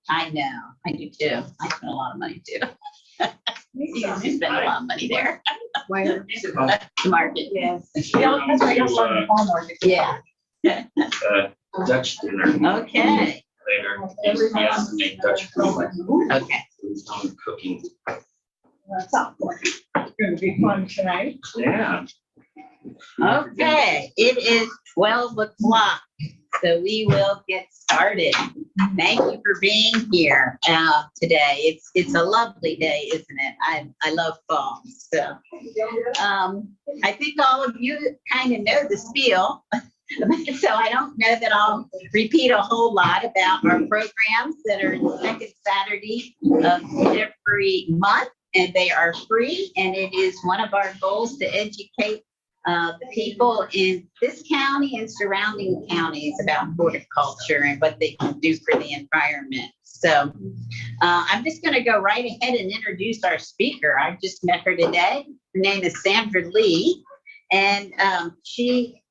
I know, I do too. I spend a lot of money too. You spend a lot of money there. Where? The market. Yes. Yeah, that's right, you'll start in the fall market. Yeah. Dutch dinner Okay, later. Yes, make Dutch food. okay. Some cooking. That's not going to be fun tonight. Yeah. Okay, it is 12 o'clock, so we will get started. Thank you for being here today. It's a lovely day, isn't it? I love fall. So I think all of you kind of know the spiel. So I don't know that I'll repeat a whole lot about our programs that are the second Saturday of every month, and they are free. And it is one of our goals to educate the people in this county and surrounding counties about horticulture and what they can do for the environment. So I'm just going to go right ahead and introduce our speaker. I just met her today. Her name is Sandra Lee, and she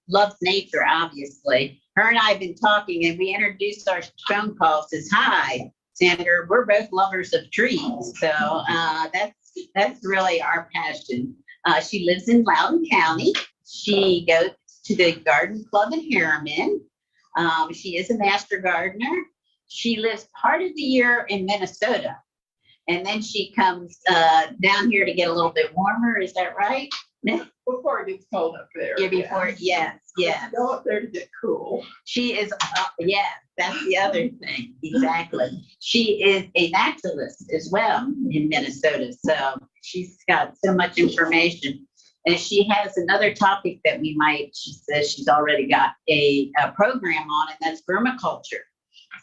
loves nature, obviously. Her and I have been talking, and we introduced our phone calls as, hi, Sandra, we're both lovers of trees. So that's really our passion. She lives in Loudoun County. She goes to the garden club in Harriman. She is a master gardener. She lives part of the year in Minnesota. And then she comes down here to get a little bit warmer. Is that right? Before it gets cold up there. Yeah, before, yes. Go up there to get cool. She is, yes, that's the other thing. Exactly. She is a naturalist as well in Minnesota. So she's got so much information. And she has another topic that she says she's already got a program on, and that's vermiculture.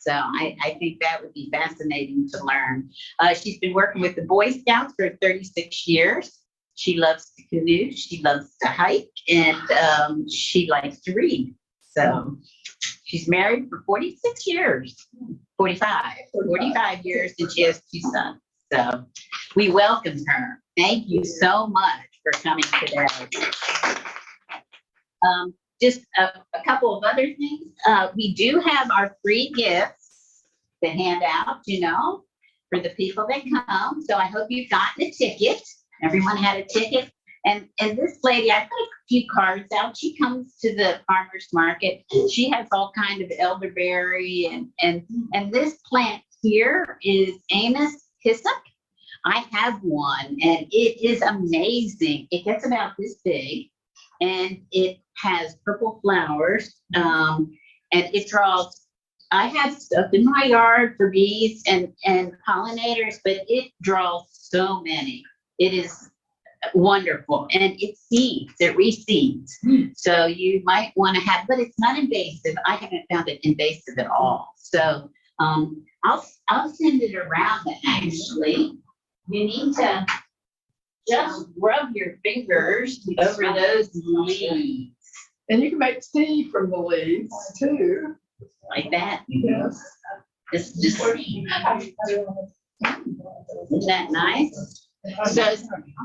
So I think that would be fascinating to learn. She's been working with the Boy Scouts for 36 years. She loves to canoe, she loves to hike, and she likes to read. So she's married for 46 years, 45 years, and she has 2 sons. So we welcome her. Thank you so much for coming today. Just a couple of other things. We do have our free gifts to hand out, for the people that come. So I hope you've gotten a ticket. Everyone had a ticket. And this lady, I put a few cards out. She comes to the farmer's market. She has all kind of elderberry and this plant here is Amos hyssop. I have one and it is amazing. It gets about this big and it has purple flowers and it draws. I have stuff in my yard for bees and pollinators, but it draws so many. It is wonderful. And it seeds, it reseeds. So you might want to have, but it's not invasive. I haven't found it invasive at all. So I'll send it around actually. You need to just rub your fingers over those leaves. And you can make tea from the leaves too. Like that. Yes. It's just, isn't that nice?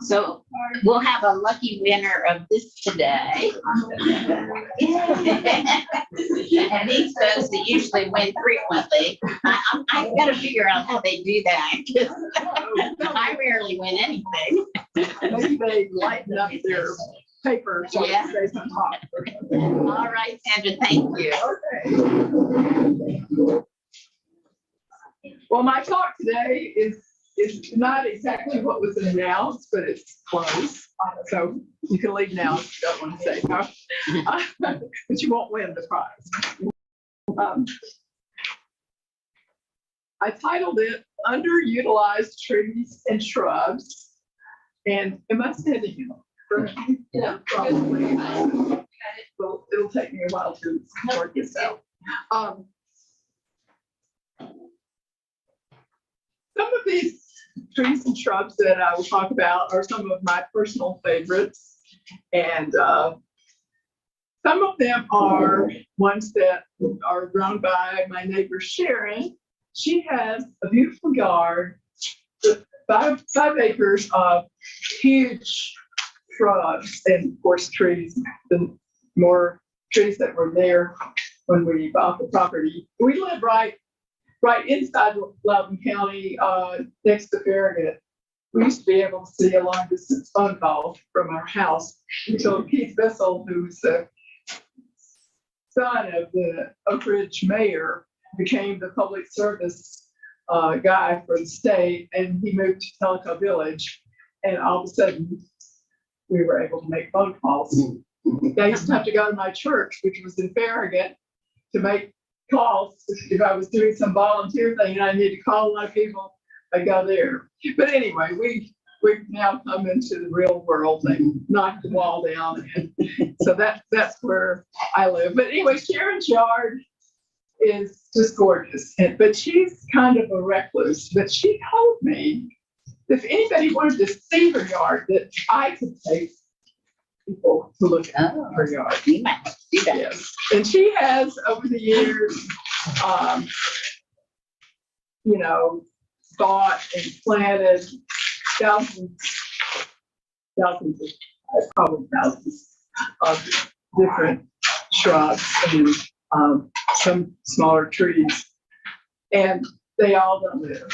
So we'll have a lucky winner of this today. And these folks that usually win frequently, I've got to figure out how they do that. I rarely win anything. Maybe they lighten up their paper so it stays on top. All right, Sandra, thank you. Okay. Well, my talk today is not exactly what was announced, but it's close. So you can leave now if you don't want to say no. But you won't win the prize. I titled it Underutilized Trees and Shrubs. And it must have it, yeah, probably. Well, it'll take me a while to work this out. Some of these trees and shrubs that I will talk about are some of my personal favorites. And some of them are ones that are grown by my neighbor Sharon. She has a beautiful yard with five acres of huge shrubs and of course trees. The more trees that were there when we bought the property. We live right right inside Loudoun County, next to Farragut. We used to be able to see a long distance phone call from our house until Keith Bissell, who's the son of the Oak Ridge mayor, became the public service guy for the state, and he moved to Tellico Village, and all of a sudden we were able to make phone calls. I used to have to go to my church, which was in Farragut, to make calls. If I was doing some volunteer thing and I needed to call a lot of people, I'd go there. But anyway, we've now come into the real world and knocked the wall down, and so that's where I live. But anyway, Sharon's yard is just gorgeous, but she's kind of a recluse. But she told me if anybody wanted to see her yard, that I could take people to look at her yard. We might do that. Yes, and she has over the years, bought and planted probably thousands of different shrubs and some smaller trees, and they all don't live.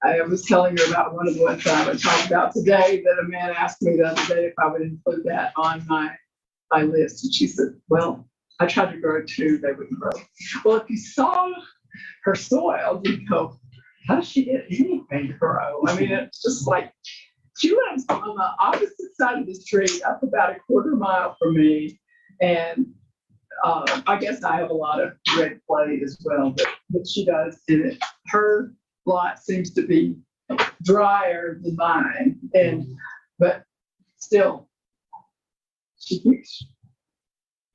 I was telling her about one of the ones I would talk about today that a man asked me the other day if I would include that on my list. And she said, well, I tried to grow two, they wouldn't grow. Well, if you saw her soil, you'd go, how does she get anything to grow? I mean, it's just like, she lives on the opposite side of the street, up about a quarter mile from me. And I guess I have a lot of red clay as well, but she does. And her lot seems to be drier than mine, but still she keeps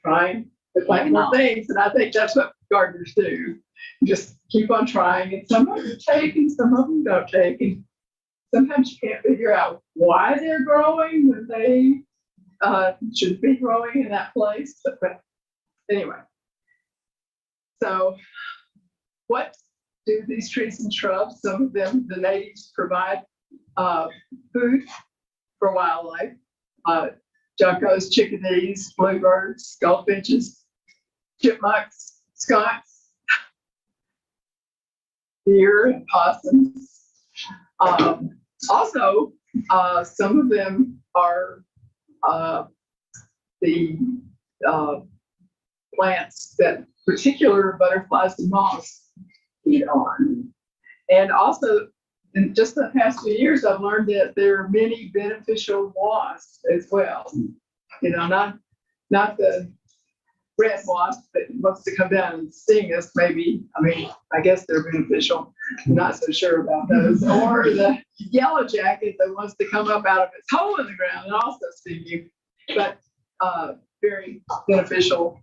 trying to plant more things, and I think that's what gardeners do. Just keep on trying, and some of them take and some of them don't take, and sometimes you can't figure out why they're growing when they should be growing in that place. But anyway, so what do these trees and shrubs? Some of them, the natives provide food for wildlife. Juncos, chickadees, bluebirds, goldfinches, chipmunks, skunks, deer, and possums. Also, some of them are the plants that particular butterflies and moths feed on. And also, in just the past few years, I've learned that there are many beneficial wasps as well. Not the red wasp that wants to come down and sting us, maybe. I mean, I guess they're beneficial. I'm not so sure about those. Or the yellow jacket that wants to come up out of its hole in the ground and also sting you. But very beneficial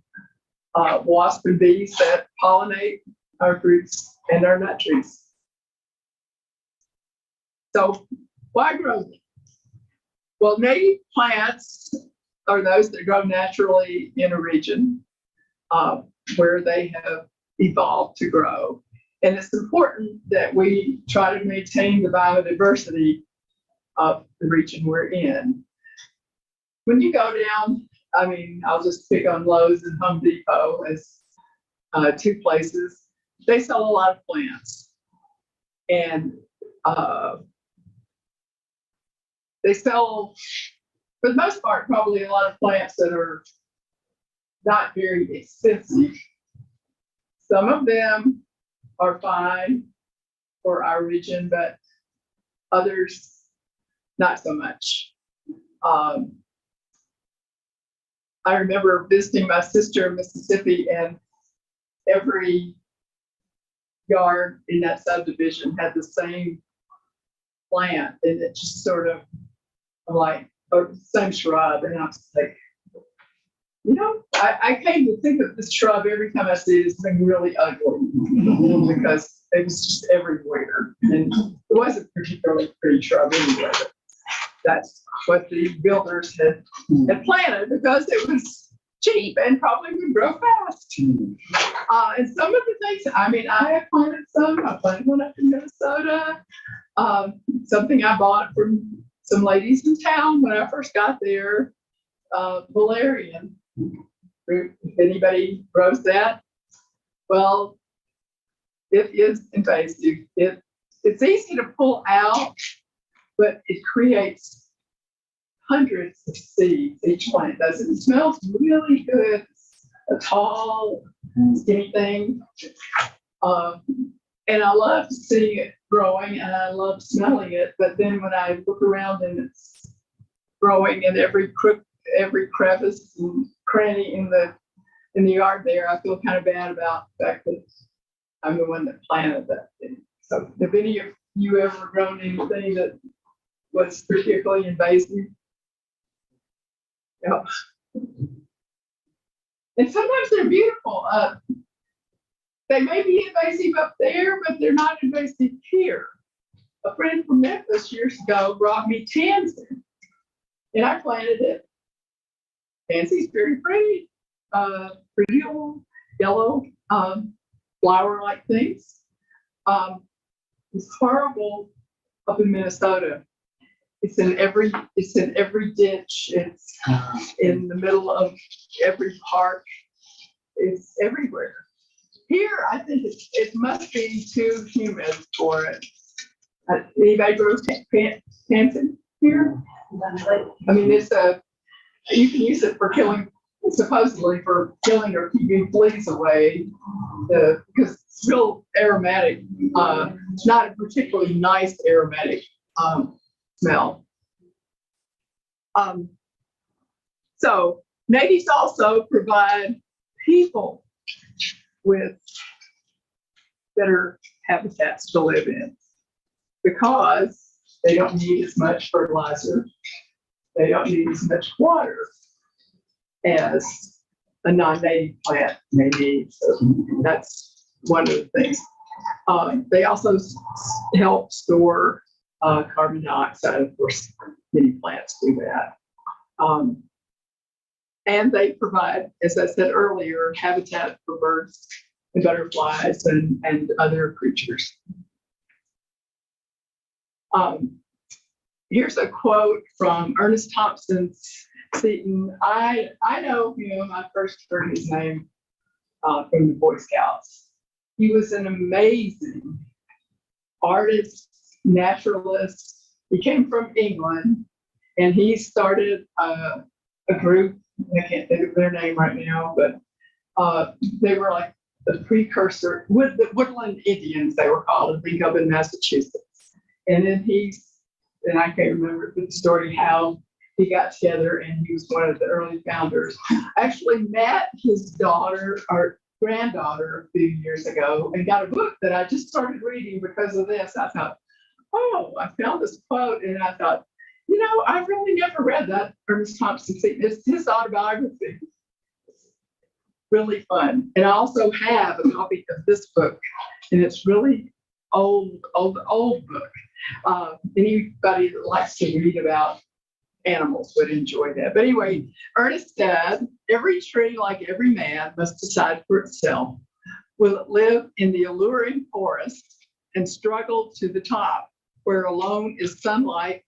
wasp and bees that pollinate our fruits and our nut trees. So why grow them? Well, native plants are those that grow naturally in a region where they have evolved to grow. And it's important that we try to maintain the biodiversity of the region we're in. When you go down, I mean, I'll just pick on Lowe's and Home Depot as two places. They sell a lot of plants. And they sell, for the most part, probably a lot of plants that are not very expensive. Some of them are fine for our region, but others not so much. I remember visiting my sister in Mississippi, and every yard in that subdivision had the same plant, and it just sort of like, or same shrub, and I was like, I came to think of this shrub every time I see it as being really ugly because it was just everywhere, and it wasn't particularly pretty shrub anyway. But that's what the builders had planted because it was cheap and probably would grow fast. And some of the things, I mean, I have planted some. I planted one up in Minnesota. Something I bought from some ladies in town when I first got there, valerian. If anybody grows that, Well, it is invasive. It's easy to pull out, but it creates hundreds of seeds. Each plant does it. It smells really good. A tall, skinny thing. And I love seeing it growing and I love smelling it. But then when I look around and it's growing in every crevice and cranny in the yard there, I feel kind of bad about the fact that I'm the one that planted that thing. So have any of you ever grown anything that was particularly invasive? Yeah. And sometimes they're beautiful. They may be invasive up there, but they're not invasive here. A friend from Memphis years ago brought me tansy, and I planted it. Tansy's very pretty, pretty old yellow flower-like things. It's horrible up in Minnesota. It's in every ditch. It's in the middle of every park. It's everywhere. Here, I think it must be too humid for it. Anybody grow tansy here? I mean, you can use it for killing, supposedly for killing or keeping fleas away, because it's real aromatic. It's not a particularly nice aromatic smell. So natives also provide people with better habitats to live in because they don't need as much fertilizer. They don't need as much water as a non-native plant may need. So that's one of the things. They also help store carbon dioxide. Of course, many plants do that. And they provide, as I said earlier, habitat for birds and butterflies and other creatures. Here's a quote from Ernest Thompson Seton. I know him, I first heard his name from the Boy Scouts. He was an amazing artist, naturalist. He came from England and he started a group. I can't think of their name right now, but they were like the precursor, the Woodland Indians, they were called, I think, up in Massachusetts. And then and I can't remember the story how he got together, and he was one of the early founders. I actually met his daughter or granddaughter a few years ago and got a book that I just started reading because of this. I thought, oh, I found this quote, and I thought, I've really never read that Ernest Thompson. It's his autobiography. It's really fun. And I also have a copy of this book, and it's really old book. Anybody that likes to read about animals would enjoy that. But anyway, Ernest said, every tree, like every man, must decide for itself. Will it live in the alluring forest and struggle to the top, where alone is sunlight,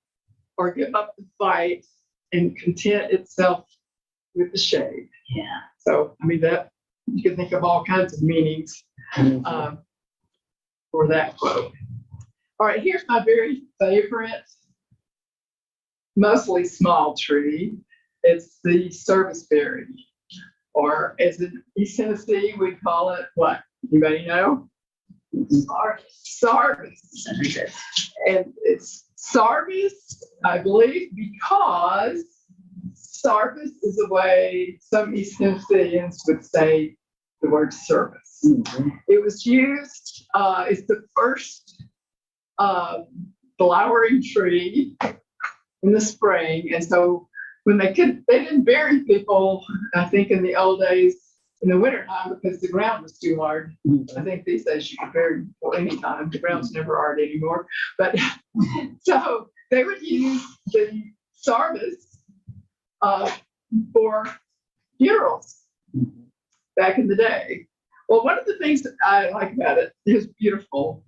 or give up the fight and content itself with the shade? Yeah. So, I mean, that you can think of all kinds of meanings for that quote. All right, here's my very favorite, mostly small tree. It's the serviceberry, or as in East Tennessee, we call it what? Anybody know? Sarvis. And it's Sarvis, I believe, because Sarvis is the way some East Tennesseans would say the word service. Mm-hmm. It was used, it's the first flowering tree in the spring. And so when they didn't bury people, I think in the old days, in the wintertime, because the ground was too hard. Mm-hmm. I think these days you can bury people anytime. The ground's never hard anymore. But so they would use the sarvis for funerals back in the day. Well, one of the things that I like about it is beautiful,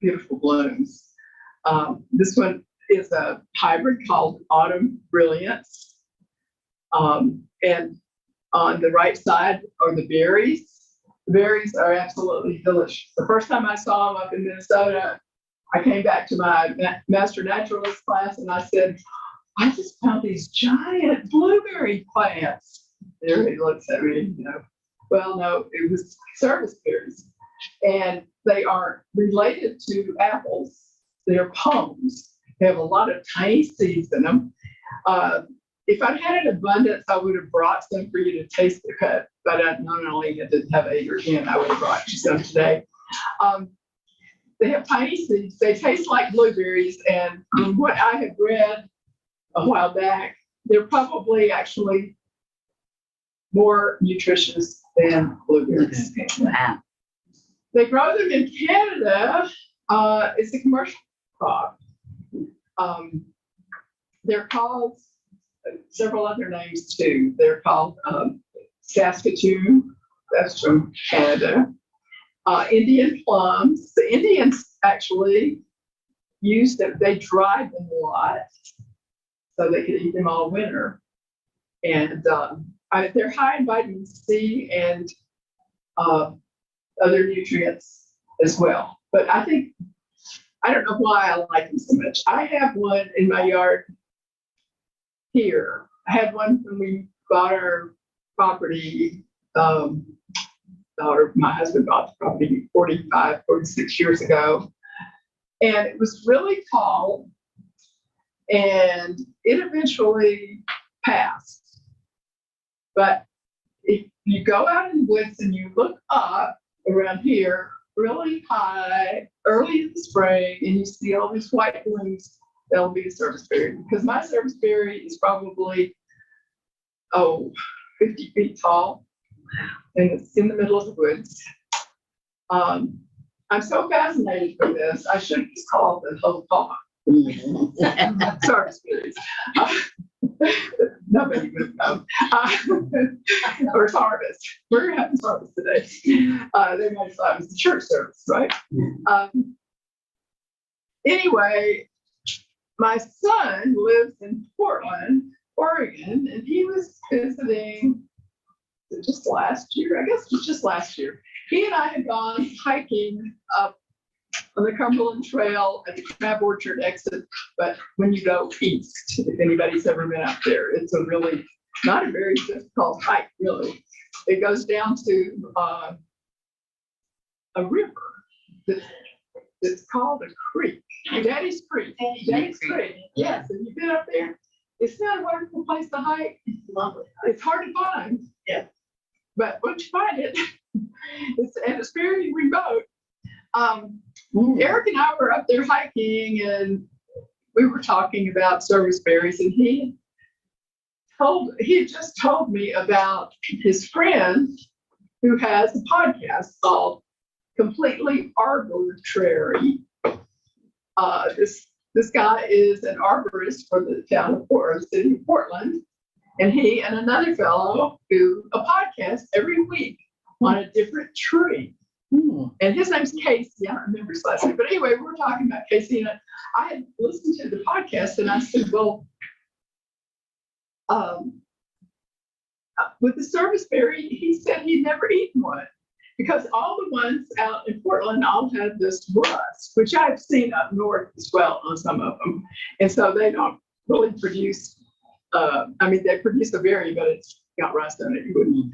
beautiful blooms. This one is a hybrid called Autumn Brilliance. And on the right side are the berries. The berries are absolutely delicious. The first time I saw them up in Minnesota, I came back to my master naturalist class and I said, I just found these giant blueberry plants. There he looks at me, Well, no, it was service berries. And they are related to apples. They're pomes. They have a lot of tiny seeds in them. If I'd had an abundance, I would have brought some for you to taste the cut, but I not only had to have 8 or 10, I would have brought you some today. They have tiny seeds. They taste like blueberries. And from what I have read a while back, they're probably actually more nutritious than blueberries. Wow. They grow them in Canada. It's a commercial crop. They're called several other names too. They're called Saskatoon. That's from Canada. Indian plums. The Indians actually used them. They dried them a lot so they could eat them all winter. And they're high in vitamin C and other nutrients as well. But I don't know why I like them so much. I have one in my yard here. I had one when we bought our property. My husband bought the property 46 years ago. And it was really tall. And it eventually passed. But if you go out in the woods and you look up around here, really high, early in the spring, and you see all these white blooms, that'll be a serviceberry. Because my serviceberry is probably, 50 feet tall, and it's in the middle of the woods. I'm so fascinated with this, I should just call it the whole talk. Serviceberries. Nobody would know. Or it's harvest. We're having harvest today. They might have thought it was the church service, right? Anyway, my son lives in Portland, Oregon, and he was visiting just last year. I guess it was just last year. He and I had gone hiking up on the Cumberland Trail at the Crab Orchard exit, but when you go east, if anybody's ever been up there, it's a really, not a very difficult hike, really. It goes down to a river that's called a creek, Daddy's Creek. Daddy's Creek. Yes, have you been up there? It's not a wonderful place to hike. It's lovely. It's hard to find. Yeah. But once you find it, it's very remote. Eric and I were up there hiking and we were talking about serviceberries, and he had just told me about his friend who has a podcast called Completely Arbitrary. This guy is an arborist for the town of Portland, city of Portland, and he and another fellow do a podcast every week on a different tree. And his name's Casey. I don't remember his last name. But anyway, we were talking about Casey, and I had listened to the podcast, and I said, well, with the serviceberry, he said he'd never eaten one because all the ones out in Portland all had this rust, which I've seen up north as well on some of them. And so they don't really produce, they produce a berry, but it's got rust on it. You wouldn't,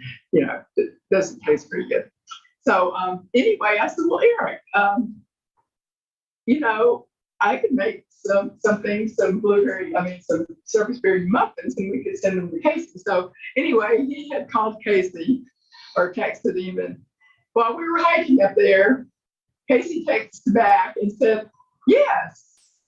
it doesn't taste very good. So anyway, I said, well, Eric, I could make some serviceberry muffins, and we could send them to Casey. So anyway, he had called Casey or texted him, and while we were hiking up there, Casey texted back and said, yes,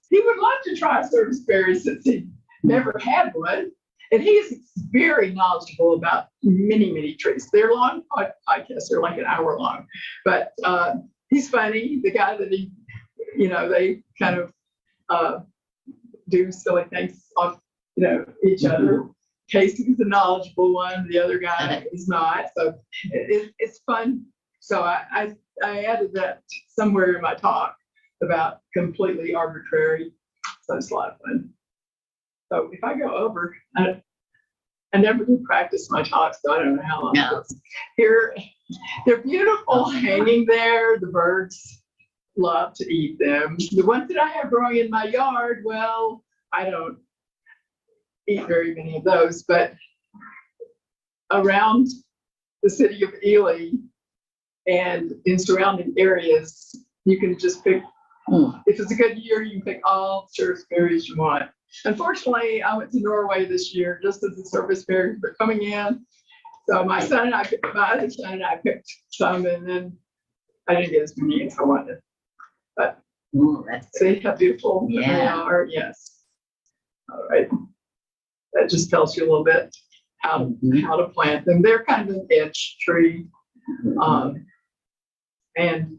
he would love to try serviceberry since he never had one. And he's very knowledgeable about many, many trees. They're long podcasts, they're like an hour long. But he's funny. The guy that they kind of do silly things off, each other. Casey's the knowledgeable one, the other guy is not. So it's fun. So I added that somewhere in my talk about completely arbitrary. So it's a lot of fun. So if I go over, I never do practice my talk, so I don't know how long. No. Here, they're beautiful hanging there. The birds love to eat them. The ones that I have growing in my yard, well, I don't eat very many of those, but around the city of Ely and in surrounding areas, you can just pick. If it's a good year, you can pick all service berries you want. Unfortunately, I went to Norway this year just as the service berries were coming in. So my other son and I picked some, and then I didn't get as many as I wanted. But see how beautiful they are. Yes. All right. That just tells you a little bit how to plant them. They're kind of an edge tree. And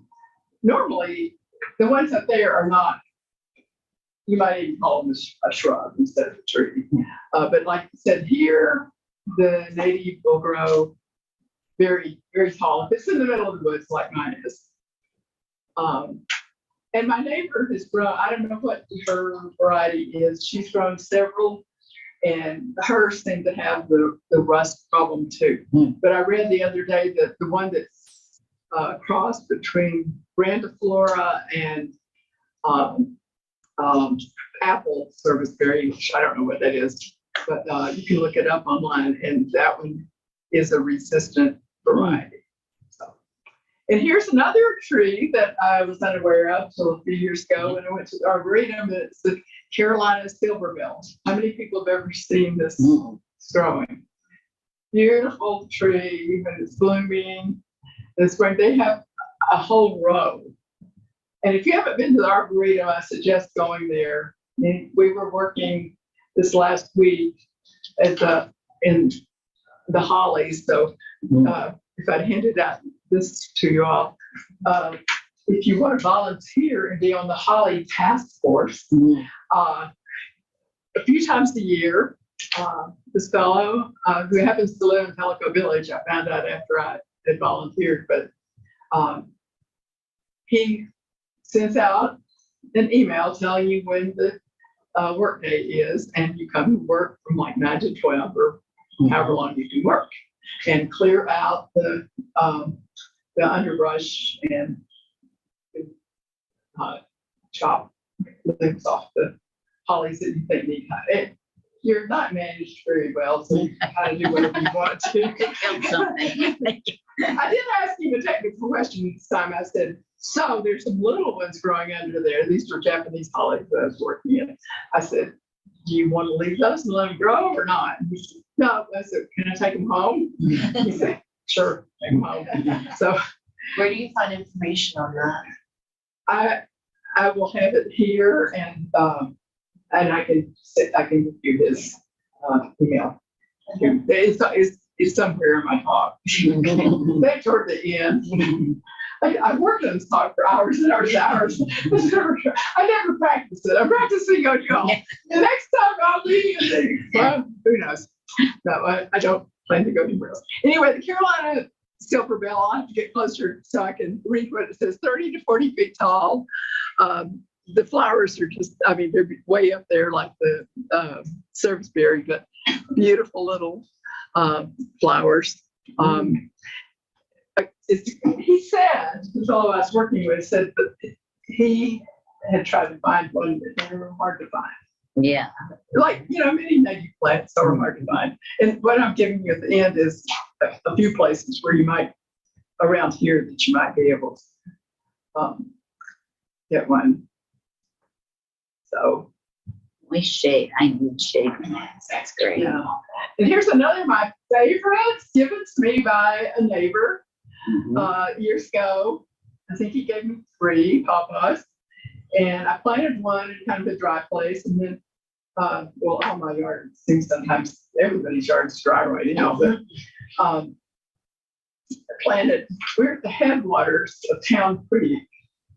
normally the ones up there are not, you might even call them a shrub instead of a tree. But like I said, here, the native will grow very, very tall. If it's in the middle of the woods like mine is. And my neighbor has grown, I don't know what her variety is. She's grown several, and hers seem to have the rust problem too. But I read the other day that the one that's crossed between grandiflora and apple serviceberry, which I don't know what that is, but you can look it up online, and that one is a resistant variety. So, and here's another tree that I was unaware of until a few years ago when I went to the Arboretum. It's the Carolina silverbill. How many people have ever seen this growing? Beautiful tree, and it's blooming. This spring they have a whole row. And if you haven't been to the Arboretum, I suggest going there. And we were working this last week in the hollies. So if I'd handed out this to you all, if you want to volunteer and be on the holly task force, a few times a year, this fellow who happens to live in Pelico Village, I found out after I had volunteered, but he sends out an email telling you when the work day is, and you come to work from like 9 to 12 or however long you can work, and clear out the underbrush and chop limbs off the hollies that you think need cut. You're not managed very well, so you can kind of do whatever you want to. I did ask him a technical question this time. I said, so there's some little ones growing under there. These are Japanese hollies that I was working in. I said, do you want to leave those and let them grow or not? And he said, no. I said, can I take them home? He said, sure, take them home. So where do you find information on that? I will have it here, and I can give you his email. It's somewhere in my talk. Back toward the end. I worked on this talk for hours and hours and hours. I never practiced it. I'm practicing on y'all. The next time I'll be in the, well, who knows? No, I don't plan to go anywhere else. Anyway, the Carolina silverbill, I'll have to get closer so I can read what it says. 30 to 40 feet tall. The flowers are just, I mean, they're way up there like the serviceberry, but beautiful little flowers. He said, the fellow I was working with said that he had tried to find one, but they were hard to find. Yeah. Like, many native plants are hard to find. And what I'm giving you at the end is a few places where you might, around here, that you might be able to get one. So. I need shade. That's great. Yeah. And here's another of my favorites, given to me by a neighbor years ago. I think he gave me 3 pawpaws, and I planted one in kind of a dry place, and then, well, all my yard seems sometimes everybody's yard is dry right now, but I planted. We're at the headwaters of Town Creek,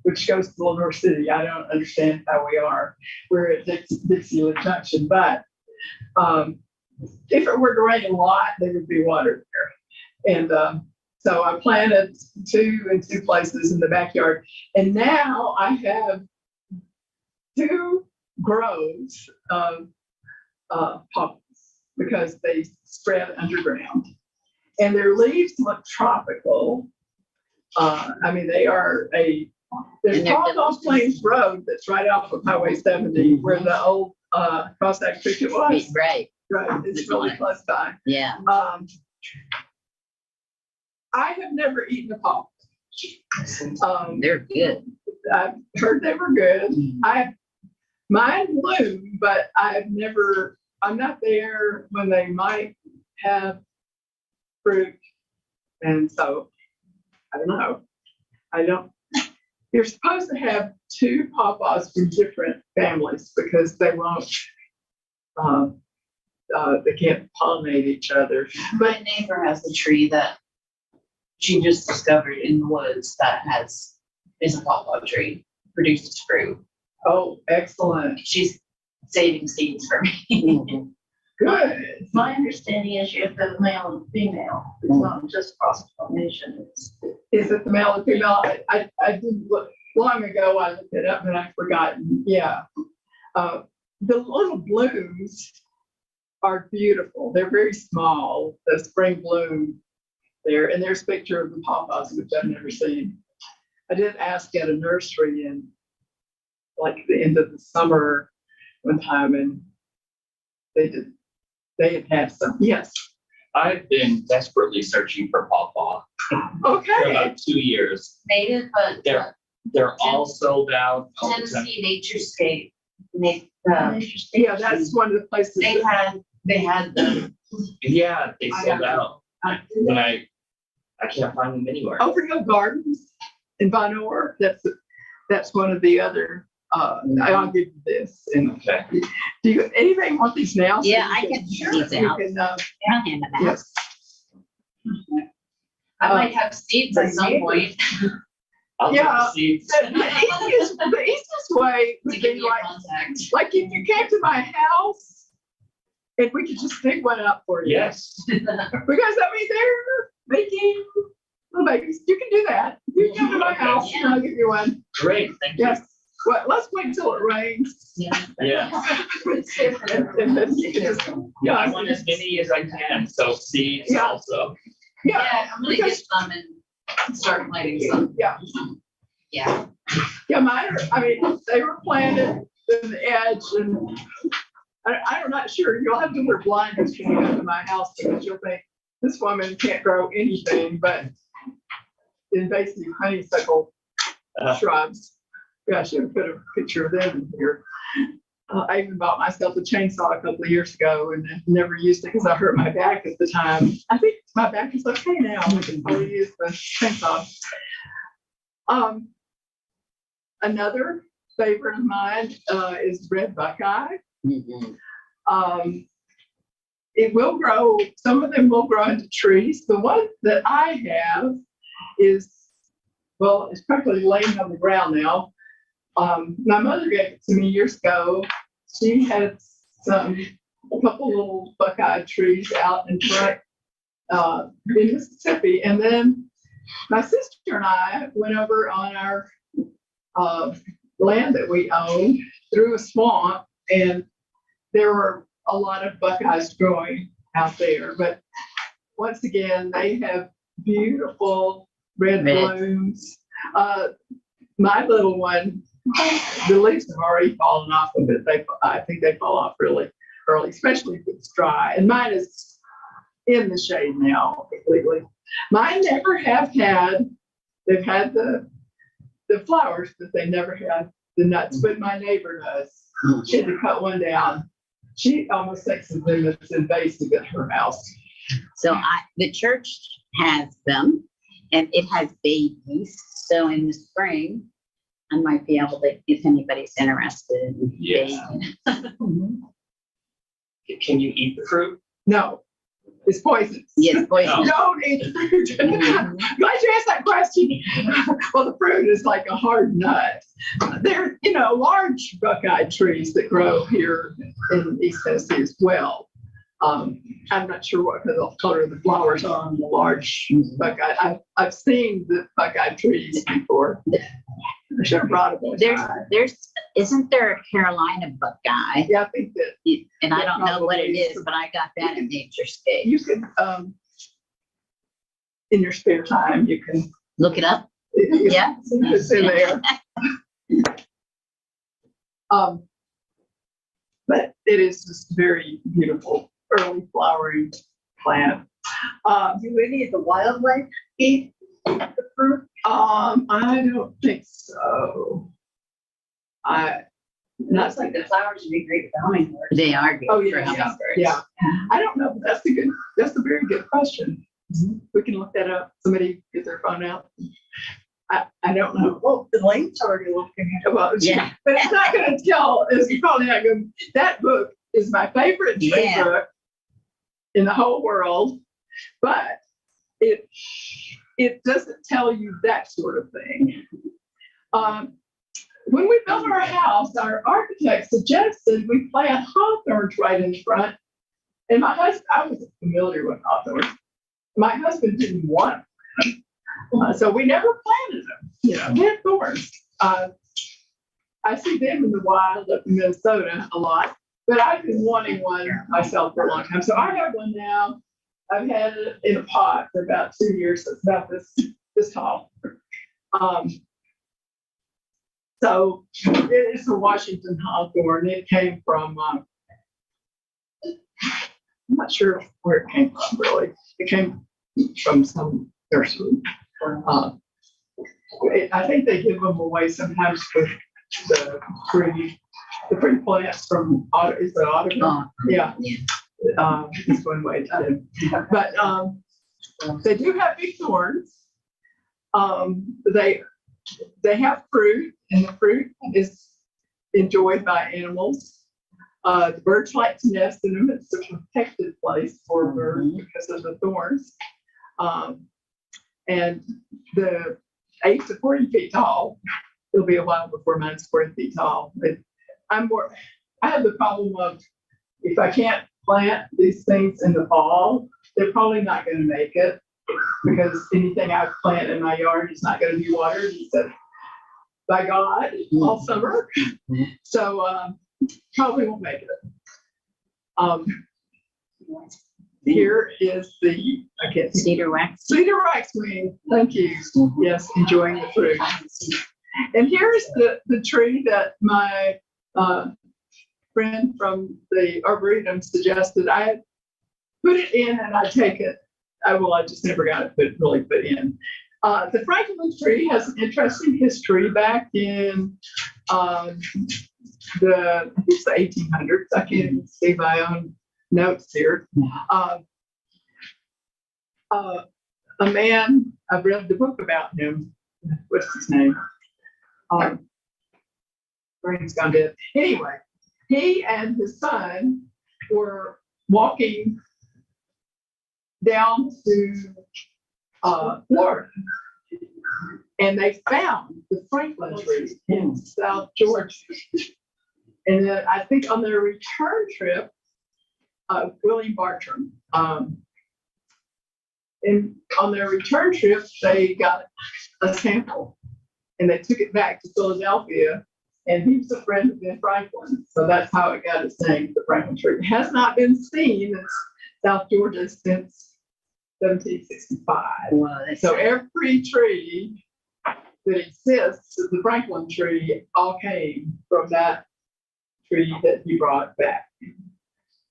which goes to Lenore City. I don't understand how we are. We're at Dixieland Junction, but if it were to rain a lot, there would be water there. And so I planted 2 in 2 places in the backyard. And now I have 2 groves of pawpaws. because they spread underground. And their leaves look tropical. I mean, they are there's And they're Tall Golf Plains Road that's right off of Highway 70 where the old Cossack Cricket was. Right, Right, it's really close by. yeah. I have never eaten a pawpaw. They're good. I've heard they were good. Mine bloom, but I'm not there when they might have fruit. And so, I don't know. You're supposed to have 2 pawpaws from different families because they won't, they can't pollinate each other. My neighbor has a tree that she just discovered in the woods that is a pawpaw tree, produces fruit. Oh, excellent. She's saving seeds for me. Good. My understanding is you have the male and female. It's not just cross pollination. Is it the male or female? I did look long ago. I looked it up and I've forgotten. Yeah. The little blooms are beautiful. They're very small. The spring bloom there, and there's a picture of the pawpaws, which I've never seen. I did ask at a nursery in like the end of the summer one time, and they had some. Yes. I've been desperately searching for pawpaw for Okay. about 2 years. Native, but They're all sold out. all the time. Tennessee Naturescape. Yeah, that's one of the places. They had them. Yeah, they sold out. I When I can't find them anywhere. Overhill Gardens in Von Orr. That's one of the other. I'll give you this. And Okay. do you anybody want these now? So Yeah, you I can you these out. can, I'll hand them out. yes. I might have seeds at some point. I'll Yeah. get the seeds. The easiest way To would give be you like contact. if you came to my house and we could just dig one up for you. Yes. Because I mean, they're making little babies. You can do that. You can come to my Okay. house and I'll give you one. Great, thank you. Yes. Well, let's wait until it rains. Yeah. Yeah, And then you can just. yeah, I want as many as I can, so seeds Yeah. also. Yeah. Yeah, I'm gonna get some and start planting some. Yeah. Yeah. Yeah, mine are, I mean, they were planted in the edge and I'm not sure. You'll have to wear blinders when you come to my house because you'll think this woman can't grow anything but invasive honeysuckle shrubs. Yeah, I should have put a picture of them in here. I even bought myself a chainsaw a couple of years ago and never used it because I hurt my back at the time. I think my back is okay now. I'll use the chainsaw. Another favorite of mine is red buckeye. Mhm. It will grow, some of them will grow into trees. The one that I have is, well, it's practically laying on the ground now. My mother gave it to me years ago. She had a couple little buckeye trees out in front in Mississippi. And then my sister and I went over on our land that we own through a swamp, and there were a lot of buckeyes growing out there. But once again, they have beautiful red blooms. My little one, the leaves have already fallen off of it. I think they fall off really early, especially if it's dry. And mine is in the shade now completely. Mine never have had, they've had the flowers, but they never had the nuts. But my neighbor does. She had to cut one down. She almost thinks of them as invasive at her house. So the church has them and it has babies. So in the spring, I might be able to, if anybody's interested in Yeah. baby. Can you eat the fruit? No, it's poisonous. Yes, boys. No. Don't eat the fruit. Glad you asked that question. Well, the fruit is like a hard nut. There are, large buckeye trees that grow here in East Tennessee as well. I'm not sure what color the flowers are on the large buckeye. I've seen the buckeye trees before. I should have brought a bunch. There's Isn't there a Carolina buckeye? Yeah, I think that And I don't know what it probably is, but I got that in NatureScape. you can, in your spare time, you can. Look it up. Yeah. It's in there. But it is just very beautiful, early flowering plant. Do any of the wildlife eat the fruit? I don't think so. Looks like the flowers would be great for hummingbirds. They are good Oh, for yeah, hummingbirds. yeah. I don't know, but that's a very good question. We can look that up. Somebody get their phone out. I don't know. Well, Elaine's already looking at it. Well, Yeah. but it's not gonna tell, it's probably not gonna, that book is my favorite tree Yeah. book in the whole world, but it doesn't tell you that sort of thing. When we built our house, our architect suggested we plant hawthorns right in front. And my husband, I wasn't familiar with hawthorns. My husband didn't want them. So we never planted them. You know, they're thorns. I see them in the wild up in Minnesota a lot, but I've been wanting one myself for a long time. So I have one now. I've had it in a pot for about 2 years. So it's about this tall. So it is a Washington hawthorn. It came from, I'm not sure where it came from really. It came from some nursery. I think they give them away sometimes for the free plants from is it Audubon? Oh, Yeah. yeah. It's one way to do it. But they do have big thorns. They have fruit, and the fruit is enjoyed by animals. The birds like to nest in them. It's a protected place for birds because of the thorns. And the 8 to 40 feet tall. It'll be a while before mine's 40 feet tall. But I have the problem of if I can't plant these things in the fall, they're probably not going to make it because anything I plant in my yard is not going to be watered except by God all summer. So probably won't make it. Here is the Cedar wax. cedar waxwing. Thank you. Yes, enjoying the fruit. And here's the tree that my friend from the Arboretum suggested. I put it in and I take it. I just never got it really put in. The Franklin tree has an interesting history back in the 1800s. I can't even see my own notes here. A man, I've read the book about him. What's his name? Brain's gone dead. Anyway, he and his son were walking down to Florida, and they found the Franklin tree in South Georgia. And then I think on their return trip, William Bartram, and on their return trip, they got a sample and they took it back to Philadelphia, and he was a friend of Ben Franklin. So that's how it got its name, the Franklin tree. It has not been seen in South Georgia since 1765. Wow, So every tree that exists, the Franklin tree, all came from that tree that he brought back.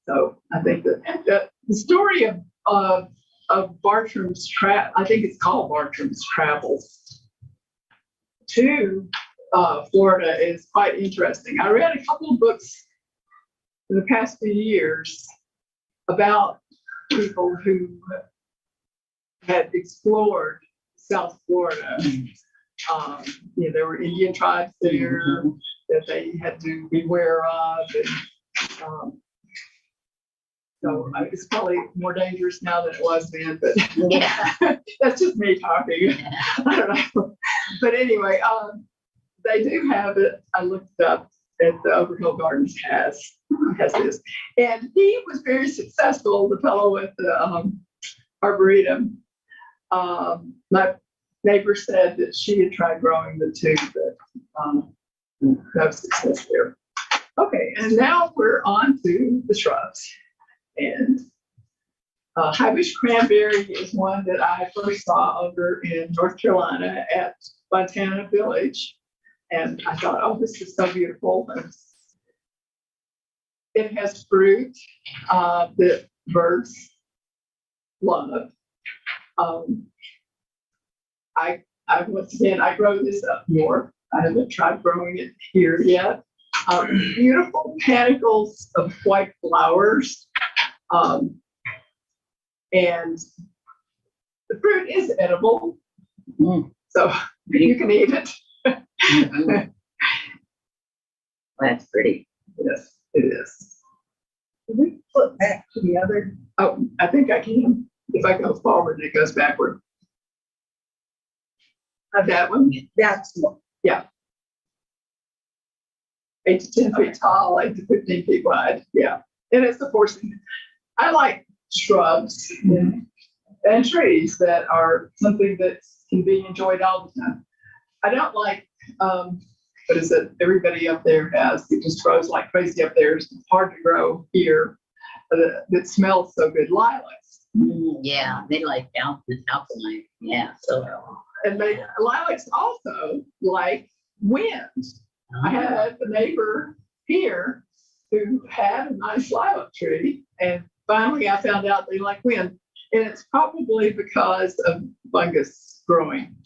So I think that the story of Bartram's I think it's called Bartram's travels to Florida is quite interesting. I read a couple of books in the past few years about people who had explored South Florida. There were Indian tribes there that they had to beware of. And, so it's probably more dangerous now than it was then, but Yeah. that's just me talking. I don't know. But anyway, they do have it. I looked it up at the Overhill Gardens has this. And he was very successful, the fellow with the Arboretum. My neighbor said that she had tried growing the two, but no success there. Okay, and now we're on to the shrubs. And Highbush cranberry is one that I first saw over in North Carolina at Montana Village. And I thought, oh, this is so beautiful. And it has fruit that birds love. Once again, I grow this up more. I haven't tried growing it here yet. Beautiful panicles of white flowers. And the fruit is edible, so you can eat it. That's pretty. Yes, it is. Can we flip back to the other? Oh, I think I can. If I go forward, it goes backward. That one? That's one. 8 to 10 feet tall, 8 to 15 feet wide. Yeah, and it's the porcelain. I like shrubs and trees that are something that can be enjoyed all the time. I don't like, what is it? Everybody up there has, it just grows like crazy up there. It's hard to grow here. That smells so good. Lilacs. Yeah, they like alkaline. Yeah, so. And lilacs also like wind. I had a neighbor here who had a nice lilac tree, and finally I found out they like wind, and it's probably because of fungus growing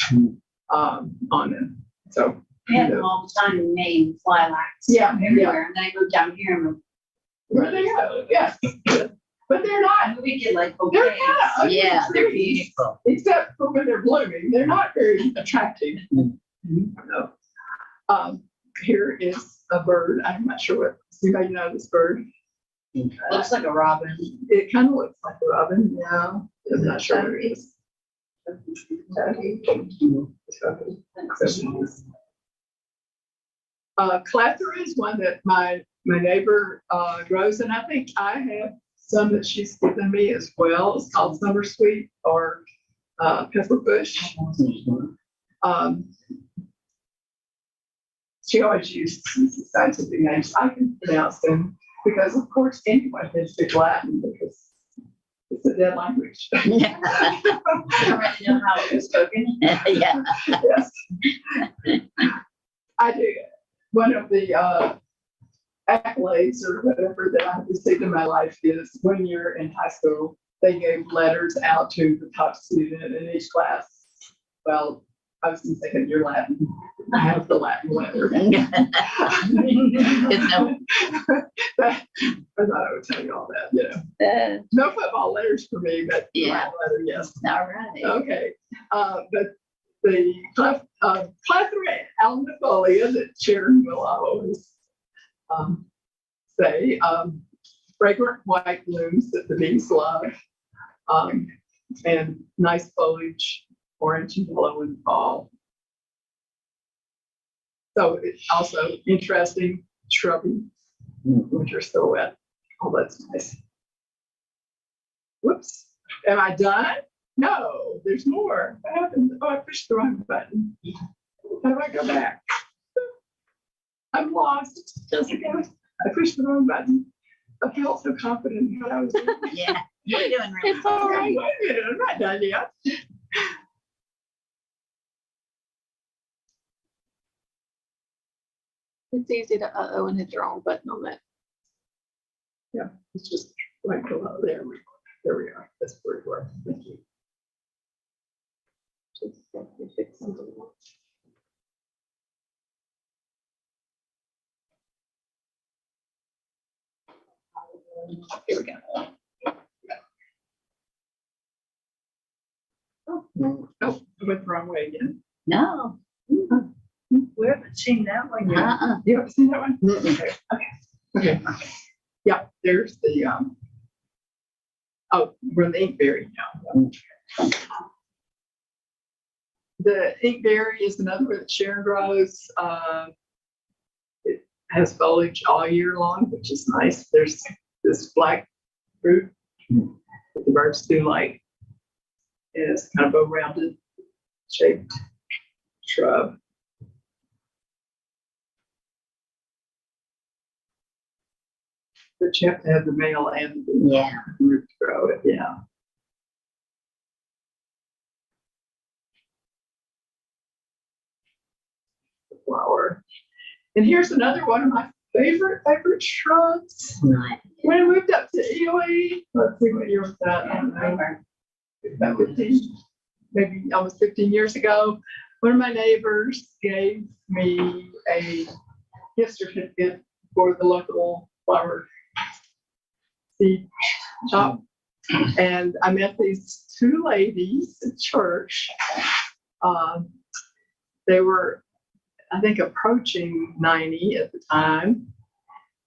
on them. So We have them all the time in Maine, lilacs. Yeah, Everywhere, and then I go down here and where they go, yes, but they're not. we get like They're bouquets. kind of ugly Yeah, they're trees, beautiful. except for when they're blooming. They're not very attractive. No. Here is a bird. I'm not sure what. Anybody know this bird? Looks like a robin. It kind of looks like a robin. Yeah, I'm not sure what it is. Clather is one that my neighbor grows, and I think I have some that she's given me as well. It's called summer sweet or pepper bush. She always uses scientific names. I can pronounce them because, of course, anyone can speak Latin because it's a dead language. I don't really know how it was spoken. Yeah. Yes. I do. One of the accolades or whatever that I've received in my life is 1 year in high school, they gave letters out to the top student in each class. Well, I was in second year Latin. I have the Latin letter. It's no, I thought I would tell you all that, you know. No football letters for me, but Yeah. Latin letter, yes. all right. Okay, but the Clather alnifolia that Sharon will always say, fragrant white blooms that the bees love, and nice foliage, orange and yellow in the fall. So it's also interesting, shrubby, winter silhouette. Oh, that's nice. Whoops, am I done? No, there's more. What happened? Oh, I pushed the wrong button. How do I go back? I'm lost. Just again, I pushed the wrong button. I felt so confident in what I was doing. Yeah, you're doing really It's all right. Wait a minute, I'm not done yet. It's easy to and hit the wrong button on that. Yeah, it's just right below there. There we are. That's where we were. Thank you. Just let me fix something else. Here we go. Oh, I went the wrong way again. No. We haven't seen that one yet. You haven't seen that one? Mm-mm. Okay. Yeah, there's the, oh, we're in the inkberry now. The inkberry is another one that Sharon grows. It has foliage all year long, which is nice. There's this black fruit that the birds do like. It's kind of a rounded shaped shrub. But you have to have the male and the Yeah. root to grow it, yeah. The flower. And here's another one of my favorite shrubs. Nice. When I moved up to Ely, let's see what year was that? I don't know. About 15, maybe almost 15 years ago, one of my neighbors gave me a gift certificate for the local flower seed shop. And I met these two ladies at church. They were, I think, approaching 90 at the time.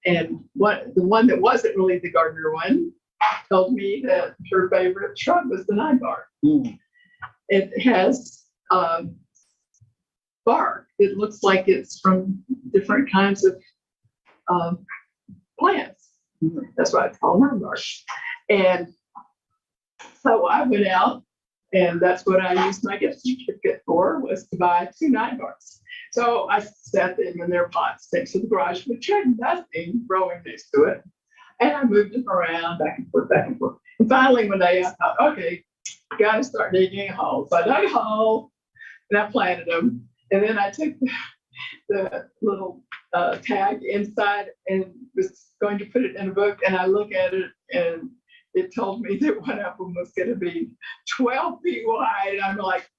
And the one that wasn't really the gardener one told me that her favorite shrub was the 9-bark. Mm. It has bark. It looks like it's from different kinds of plants. That's why it's called 9-bark. And so I went out, and that's what I used my gift certificate for, was to buy 2 9-barks. So I set them in their pots next to the garage with nothing growing next to it. And I moved them around back and forth, back and forth. And finally, one day I thought, okay, got to start digging a hole. So I dug a hole and I planted them. And then I took the little tag inside and was going to put it in a book. And I look at it and it told me that one of them was going to be 12 feet wide. I'm like,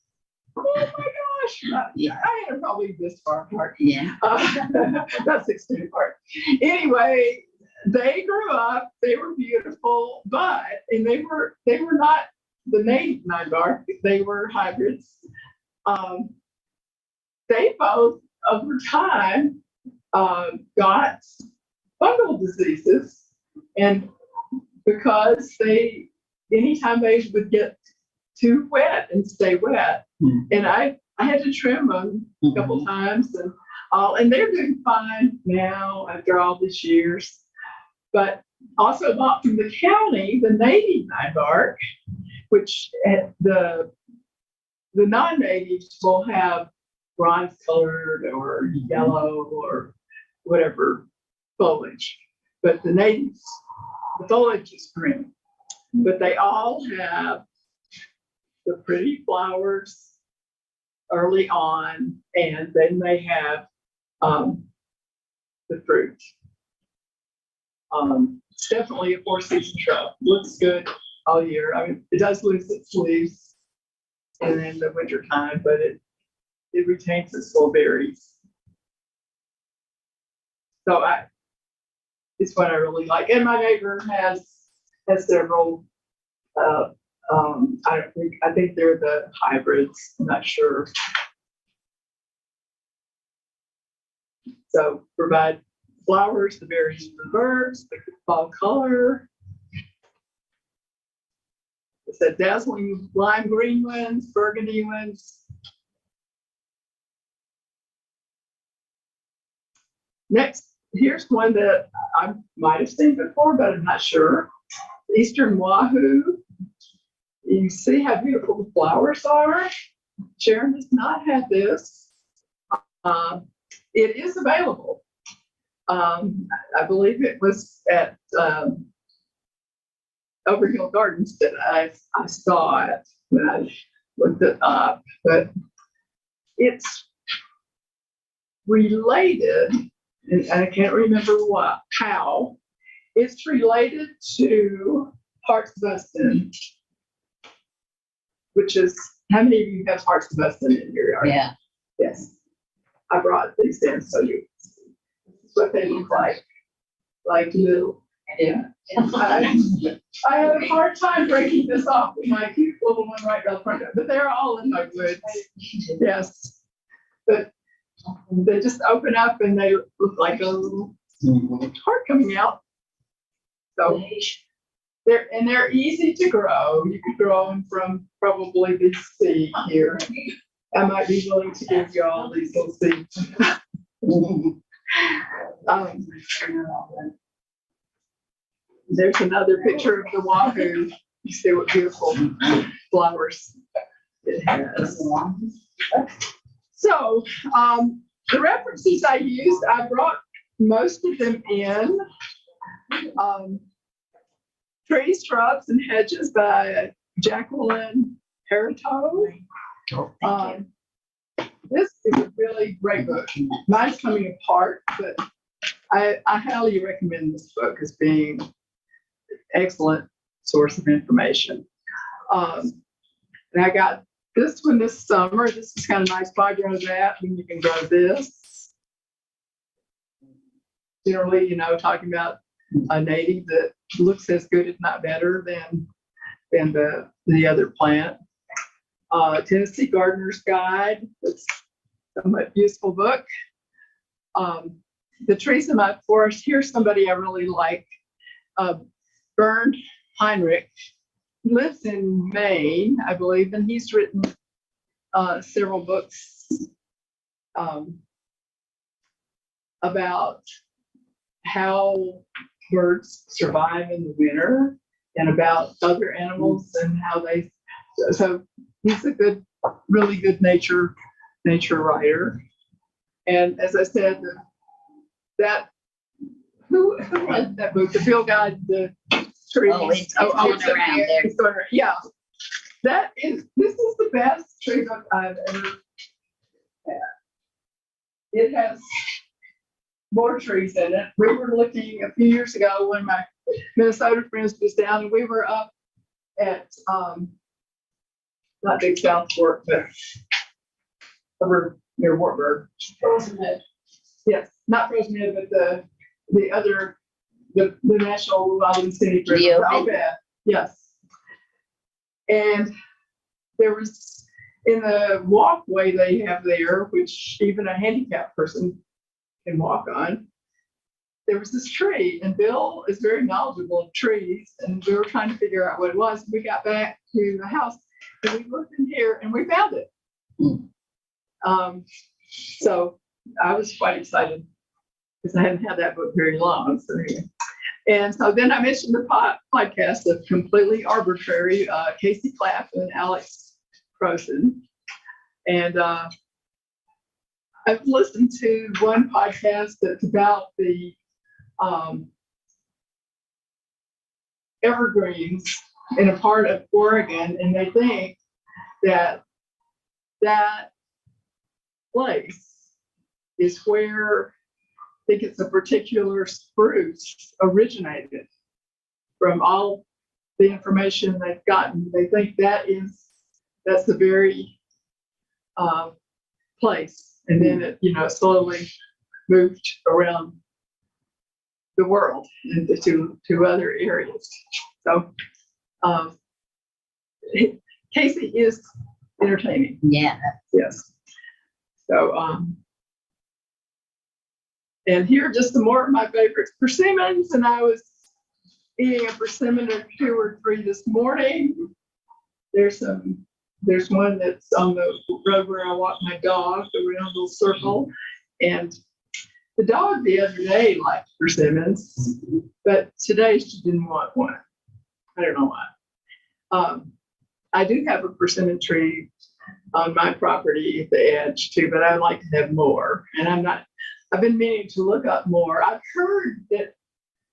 oh my gosh. Yeah. I had them probably this far apart. Yeah. About 6 feet apart. Anyway, they grew up, they were beautiful, and they were not the native 9-bark, they were hybrids. They both, over time, got fungal diseases, and because anytime they would get too wet and stay wet, and I had to trim them a couple times, and they're doing fine now after all these years. But also bought from the county the native 9-bark, which the non-natives will have bronze colored or yellow or whatever foliage. But the natives, the foliage is green. But they all have the pretty flowers early on, and then they have the fruit. It's definitely a 4-season shrub. Looks good all year. I mean, it does lose its leaves in the winter time, but it retains its full berries. So it's what I really like. And my neighbor has several. I think they're the hybrids. I'm not sure. So provide flowers, the berries for the birds, the fall color. It's a dazzling lime green ones, burgundy ones. Next, here's one that I might have seen before, but I'm not sure. Eastern Wahoo. You see how beautiful the flowers are. Sharon does not have this. It is available. I believe it was at Overhill Gardens that I saw it when I looked it up, but it's related, and I can't remember how. It's related to Hearts Bustin, which is, how many of you have Hearts Bustin in your yard? Yeah. Yes. I brought these in so you can see. This is what they look like little. Yeah. I had a hard time breaking this off with my cute little one right down front, but they're all in my woods. Yes. But they just open up and they look like a little heart coming out. So they're easy to grow. You could grow them from probably this seed here. I might be willing to give you all these little seeds. There's another picture of the wahoo. You see what beautiful flowers it has. So the references I used, I brought most of them in. Trees, Shrubs, and Hedges by Jacqueline Harito. This is a really great book. Mine's coming apart, but I highly recommend this book as being an excellent source of information. And I got this one this summer. This is kind of nice. If I grow that, then you can grow this. Generally, you know, talking about a native that looks as good, if not better, than the other plant. Tennessee Gardener's Guide. That's a somewhat useful book. The Trees in My Forest. Here's somebody I really like. Bernd Heinrich. He lives in Maine, I believe, and he's written several books about how birds survive in the winter and about other animals and how they. So he's a good, really good nature writer. And as I said, that who read that book? The Field Guide, the trees. Oh, it's going around there. It's going, yeah. This is the best tree book I've ever had. It has more trees in it. We were looking a few years ago when my Minnesota friends was down, and we were up at not Big South Fork, but over near Wartburg. Frozen Head. Yes, not Frozen Head, but the other, the National Wild Scenic River. Oh, yeah. Yes. And there was, in the walkway they have there, which even a handicapped person can walk on, there was this tree, and Bill is very knowledgeable of trees, and we were trying to figure out what it was. We got back to the house, and we looked in here, and we found it. So I was quite excited because I hadn't had that book very long. So anyway. And so then I mentioned the podcast of Completely Arbitrary, Casey Clapp and Alex Croson. And I've listened to one podcast that's about the evergreens in a part of Oregon, and they think that place is where, I think it's a particular spruce originated from all the information they've gotten. They think that's the very place, and then it, slowly moved around the world into other areas. So Casey is entertaining. Yeah. Yes. So and here are just some more of my favorite persimmons, and I was eating a persimmon or 2 or 3 this morning. There's one that's on the road where I walk my dog around a little circle, and the dog the other day liked persimmons, but today she didn't want one. I don't know why. I do have a persimmon tree on my property at the edge too, but I'd like to have more, and I've been meaning to look up more. I've heard that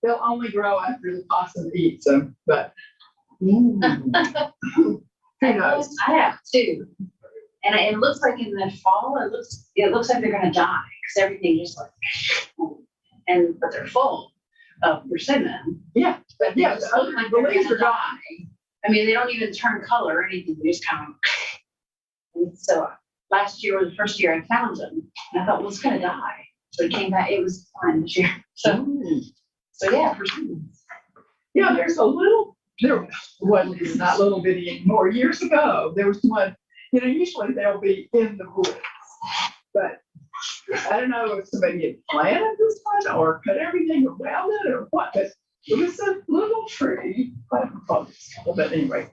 they'll only grow after the possum eats them, but who knows? I have 2. And it looks like in the fall, it looks like they're gonna die because everything just like, but they're full of persimmon. Yeah, But they yeah, just the look other like they're leaves gonna are gone. die. I mean, they don't even turn color or anything. They just kind of. And so last year was the first year I found them, and I thought, well, it's gonna die. So it came back. It was fine this year. So yeah, persimmons. Yeah, there was not little bitty anymore. Years ago, there was one, usually they'll be in the woods, but I don't know if somebody had planted this one or cut everything around it or what, but it was a little tree. I don't know, but anyway,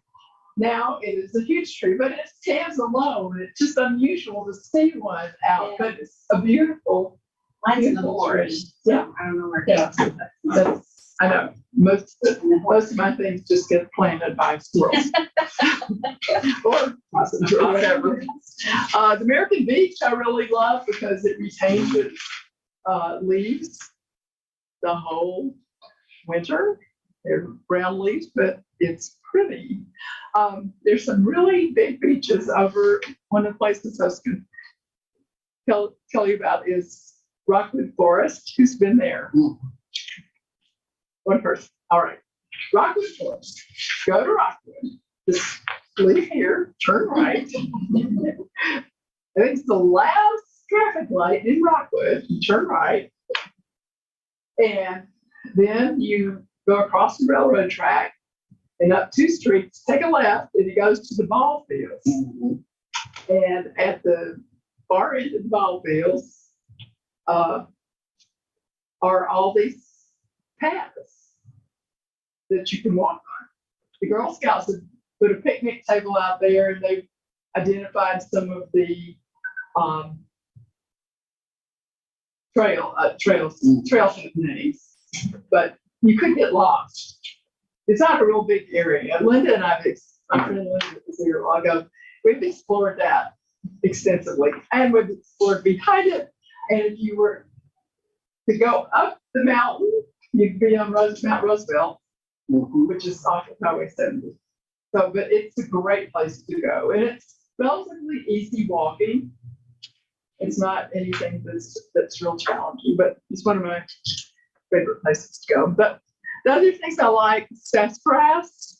now it is a huge tree, but it stands alone. It's just unusual to see one out, but it's a beautiful. Mine's in the forest. Yeah. I don't know where. Yeah, I know. Most of my things just get planted by squirrels or possums or whatever. The American beech I really love because it retains its leaves the whole winter. They're brown leaves, but it's pretty. There's some really big beaches over. One of the places I was going to tell you about is Rockwood Forest. Who's been there? One person. All right. Rockwood Forest. Go to Rockwood. Just leave here, turn right. I think it's the last traffic light in Rockwood. You turn right. And then you go across the railroad track and up 2 streets, take a left, and it goes to the ball fields. And at the far end of the ball fields are all these paths that you can walk on. The Girl Scouts have put a picnic table out there, and they've identified some of the trail names, but you could get lost. It's not a real big area. Linda and my friend Linda was here a while ago. We've explored that extensively, and we've explored behind it. And if you were to go up the mountain, you'd be on Mount Roosevelt, which is off of Highway 70. So, but it's a great place to go, and it's relatively easy walking. It's not anything that's real challenging, but it's one of my favorite places to go. But the other things I like, sassafras,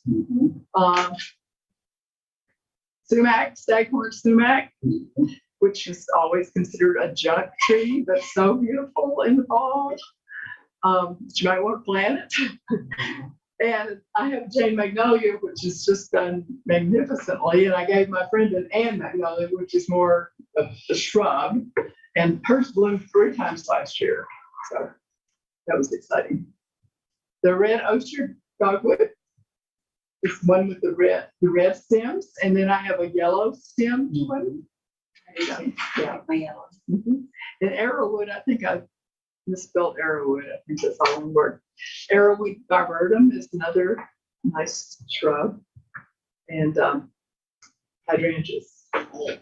sumac, staghorn sumac, which is always considered a junk tree, but so beautiful in the fall. You might want to plant it. And I have Jane Magnolia, which has just done magnificently. And I gave my friend an Ann Magnolia, which is more of a shrub. And hers bloomed 3 times last year. So that was exciting. The red oyster dogwood is one with the red stems. And then I have a yellow stem one. Yeah. And arrowwood, I think I misspelled arrowwood. I think that's all one word. Arrowwood viburnum is another nice shrub. And hydrangeas. The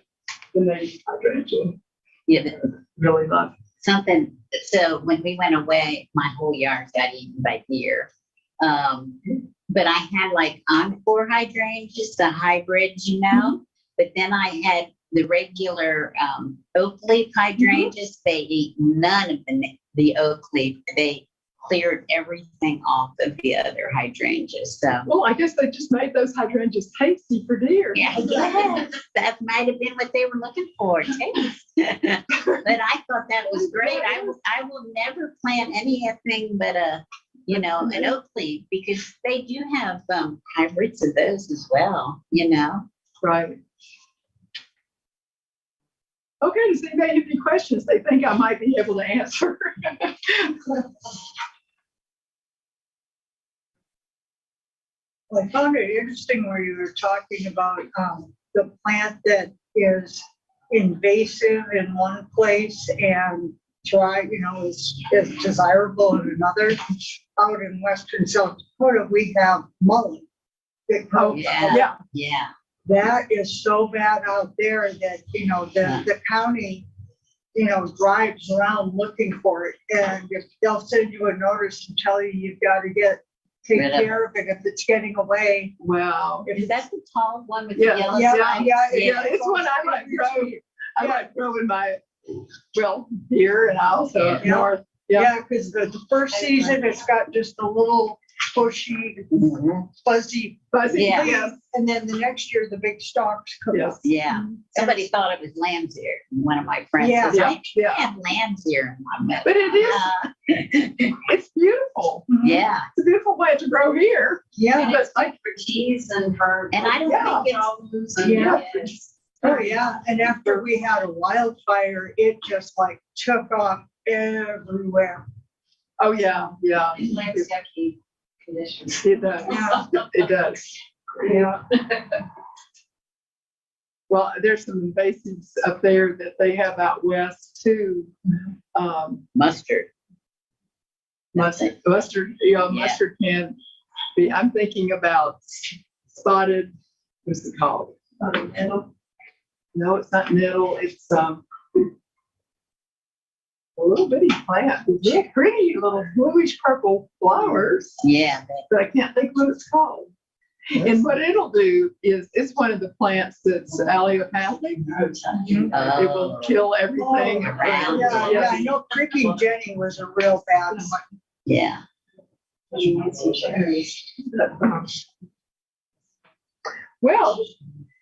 native hydrangea. Yeah, Really love. something, so when we went away, my whole yard got eaten by deer. But I had like encore hydrangeas, the hybrids, but then I had the regular oak leaf hydrangeas. They eat none of the oak leaf. They cleared everything off of the other hydrangeas. So Well, I guess they just made those hydrangeas tasty for deer. yeah, yes, that might have been what they were looking for, taste. But I thought that was great. I will never plant anything but an oak leaf, because they do have hybrids of those as well, Right. Okay, does anybody have any questions they think I might be able to answer? Well, I found it interesting where you were talking about the plant that is invasive in one place and is desirable in another. Out in western South Dakota, we have mullein. Yeah. That is so bad out there that, the county, drives around looking for it. And if they'll send you a notice and tell you you've got to take Rid of care of it if it's getting away. Wow. Is that the tall one with Yeah, the yellow yeah, stripe? yeah. It's one I like grow. I like grow in my, here and also up Yeah. north. Yeah, because the first season, it's got just a little bushy, fuzzy Yeah. leaf. And then the next year, the big stalks come up. Yeah. Somebody thought it was lamb's ear. One of my friends Yeah. says, I Yeah. have lamb's ear in my mouth. But it is, it's beautiful. Yeah. It's a beautiful plant to grow here. Yeah, But like, For cheese and for. And I don't Yeah. think it's, yeah. oh, yeah. And after we had a wildfire, it just like took off everywhere. Oh, yeah, yeah. Plants have to keep conditions. It does. Yeah. It does. Yeah. Well, there's some invasives up there that they have out west too. mustard. Mustard, Yeah. mustard can be, I'm thinking about spotted, what's it called? Nettle. No, it's not nettle, it's, little bitty plant, with real pretty little bluish purple flowers, Yeah. but I can't think what it's called. And what it'll do is, it's one of the plants that's allelopathic. It will kill everything around. Yeah, I know Cricky Jenny was a real bad one. Yeah. Well,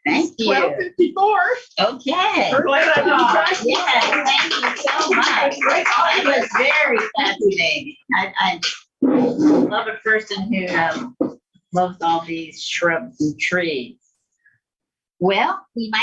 Thank you. 12:54. Okay. We're glad I didn't track you. Yeah, thank you so much. That was very fascinating. I love a person who loves all these shrubs and trees. Well, we might